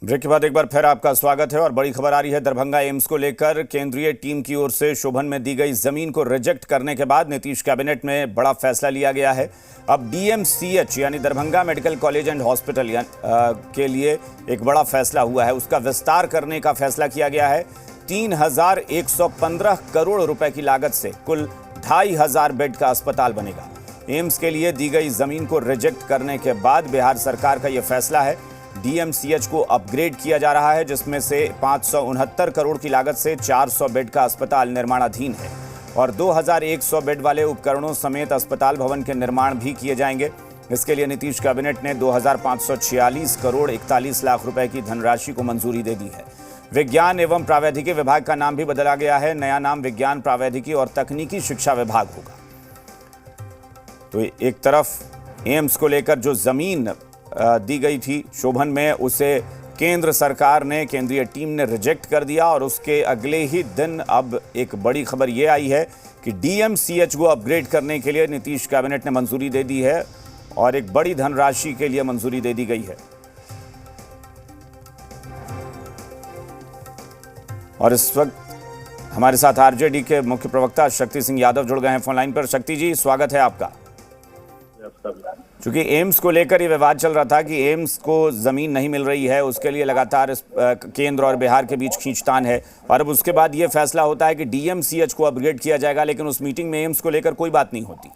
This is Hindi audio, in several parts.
ब्रेक के बाद एक बार फिर आपका स्वागत है और बड़ी खबर आ रही है दरभंगा एम्स को लेकर। केंद्रीय टीम की ओर से शोभन में दी गई जमीन को रिजेक्ट करने के बाद नीतीश कैबिनेट में बड़ा फैसला लिया गया है। अब डीएमसीएच यानी Darbhanga medical college and hospital के लिए एक बड़ा फैसला हुआ है, उसका विस्तार करने का फैसला किया गया है। 3,115 करोड़ रुपए की लागत से कुल 2,500 बेड का अस्पताल बनेगा। एम्स के लिए दी गई जमीन को रिजेक्ट करने के बाद बिहार सरकार का यह फैसला है। डीएमसीएच को अपग्रेड किया जा रहा है, जिसमें से 569 करोड़ की लागत से 400 बेड का अस्पताल निर्माणाधीन है और 2,100 बेड वाले उपकरणों समेत अस्पताल भवन के निर्माण भी किए जाएंगे। इसके लिए नीतीश कैबिनेट ने 2,546 करोड़ 41 लाख रुपए की धनराशि को मंजूरी दे दी है। विज्ञान एवं प्रावैधिकी विभाग का नाम भी बदला गया है। नया नाम विज्ञान प्रावैधिकी और तकनीकी शिक्षा विभाग होगा। तो एक तरफ एम्स को लेकर जो जमीन दी गई थी शोभन में, उसे केंद्र सरकार ने, केंद्रीय टीम ने रिजेक्ट कर दिया और उसके अगले ही दिन अब एक बड़ी खबर यह आई है कि डीएमसीएच को अपग्रेड करने के लिए नीतीश कैबिनेट ने मंजूरी दे दी है और एक बड़ी धनराशि के लिए मंजूरी दे दी गई है। और इस वक्त हमारे साथ आरजेडी के मुख्य प्रवक्ता शक्ति सिंह यादव जुड़ गए हैं फोन लाइन पर। शक्ति जी, स्वागत है आपका। चूंकि एम्स को लेकर ये विवाद चल रहा था कि एम्स को जमीन नहीं मिल रही है, उसके लिए लगातार केंद्र और बिहार के बीच खींचतान है और अब उसके बाद ये फैसला होता है कि डीएमसीएच को अपग्रेड किया जाएगा, लेकिन उस मीटिंग में एम्स को लेकर कोई बात नहीं होती।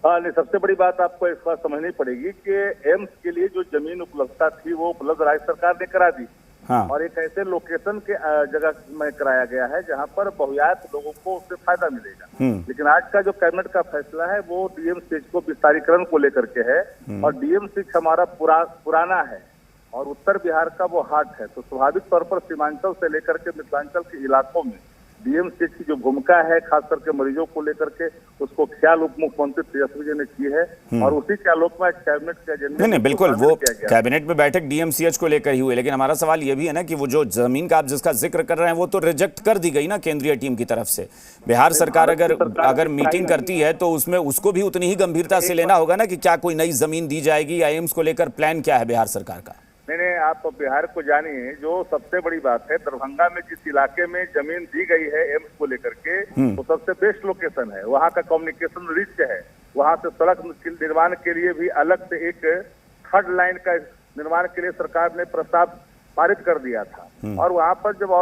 हाँ, नहीं, सबसे बड़ी बात आपको इस बात समझनी पड़ेगी कि एम्स के लिए जो जमीन उपलब्धता थी वो उपलब्ध राज्य सरकार ने करा दी। हाँ। और एक ऐसे लोकेशन के जगह में कराया गया है जहां पर बहुयात लोगों को उससे फायदा मिलेगा। लेकिन आज का जो कैबिनेट का फैसला है वो डीएमसीएच को विस्तारीकरण को लेकर के है और डीएमसीएच हमारा पुराना है और उत्तर बिहार का वो हार्ट है। तो स्वाभाविक तौर पर सीमांचल से लेकर के मिथिलांचल के इलाकों में डीएमसीएच की जो भूमिका है खास करके मरीजों को लेकर के, उसको ख्याल उप मुख्यमंत्री तेजस्वी जी ने की है और उसी के आलोक में कैबिनेट के एजेंडे नहीं, बिल्कुल वो कैबिनेट में बैठक डीएमसीएच को लेकर ही हुई, लेकिन हमारा सवाल ये भी है ना कि वो जो जमीन का आप जिसका जिक्र कर रहे हैं वो तो रिजेक्ट कर दी गई ना केंद्रीय टीम की तरफ से। बिहार सरकार अगर मीटिंग करती है तो उसमें उसको भी उतनी ही गंभीरता से लेना होगा ना कि क्या कोई नई जमीन दी जाएगी या एम्स को लेकर प्लान क्या है बिहार सरकार का। नहीं, आप बिहार को जानिए। जो सबसे बड़ी बात है, दरभंगा में जिस इलाके में जमीन दी गई है एम्स को लेकर के, वो सबसे बेस्ट लोकेशन है। वहाँ का कम्युनिकेशन रिच है। वहाँ से सड़क निर्माण के लिए भी अलग से एक थर्ड लाइन का निर्माण के लिए सरकार ने प्रस्ताव पारित कर दिया था। और वहाँ पर जब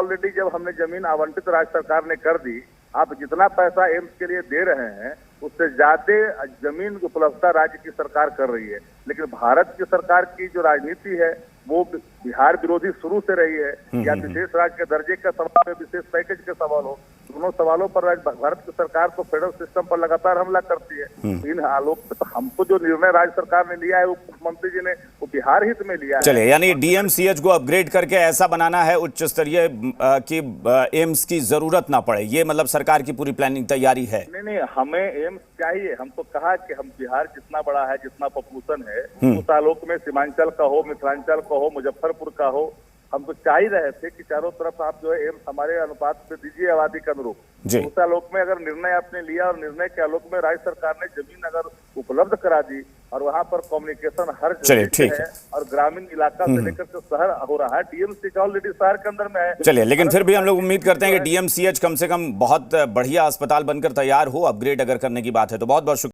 हमने जमीन आवंटित राज्य सरकार ने कर दी, आप जितना पैसा एम्स के लिए दे रहे हैं उससे ज्यादा जमीन उपलब्धता राज्य की सरकार कर रही है। लेकिन भारत की सरकार की जो राजनीति है वो बिहार विरोधी शुरू से रही है। या विशेष राज्य के दर्जे का सवाल है, विशेष पैकेज के सवाल हो, दोनों सवालों पर भारत की सरकार तो फेडरल सिस्टम पर लगातार हमला करती है। इन आलोक में तो हमको जो निर्णय राज्य सरकार ने लिया है, उप मुख्यमंत्री जी ने, वो बिहार हित में लिया है। चलिए, यानी डीएमसीएच को अपग्रेड करके ऐसा बनाना है उच्च स्तरीय कि एम्स की जरूरत ना पड़े, ये मतलब सरकार की पूरी प्लानिंग तैयारी है। नहीं, हमें एम्स चाहिए। हम तो कहा कि हम बिहार जितना बड़ा है, जितना पॉपुलेशन है, उस आलोक में सीमांचल का हो, मिथिलांचल का हो, मुजफ्फरपुर का हो, हम तो चाह ही रहे थे कि चारों तरफ आप जो है एम्स हमारे अनुपात पे दीजिए आबादी के अनुरूप। उस आलोक में अगर निर्णय आपने लिया और निर्णय के आलोक में राज्य सरकार ने जमीन अगर उपलब्ध करा दी और वहां पर कम्युनिकेशन हर जगह है और ग्रामीण इलाका से लेकर के शहर हो रहा है। डीएमसीएच ऑलरेडी शहर के अंदर में है। चलिए, लेकिन फिर भी हम लोग उम्मीद करते हैं कि डीएमसीएच कम से कम बहुत बढ़िया अस्पताल बनकर तैयार हो। अपग्रेड अगर करने की बात है तो बहुत बहुत शुक्रिया।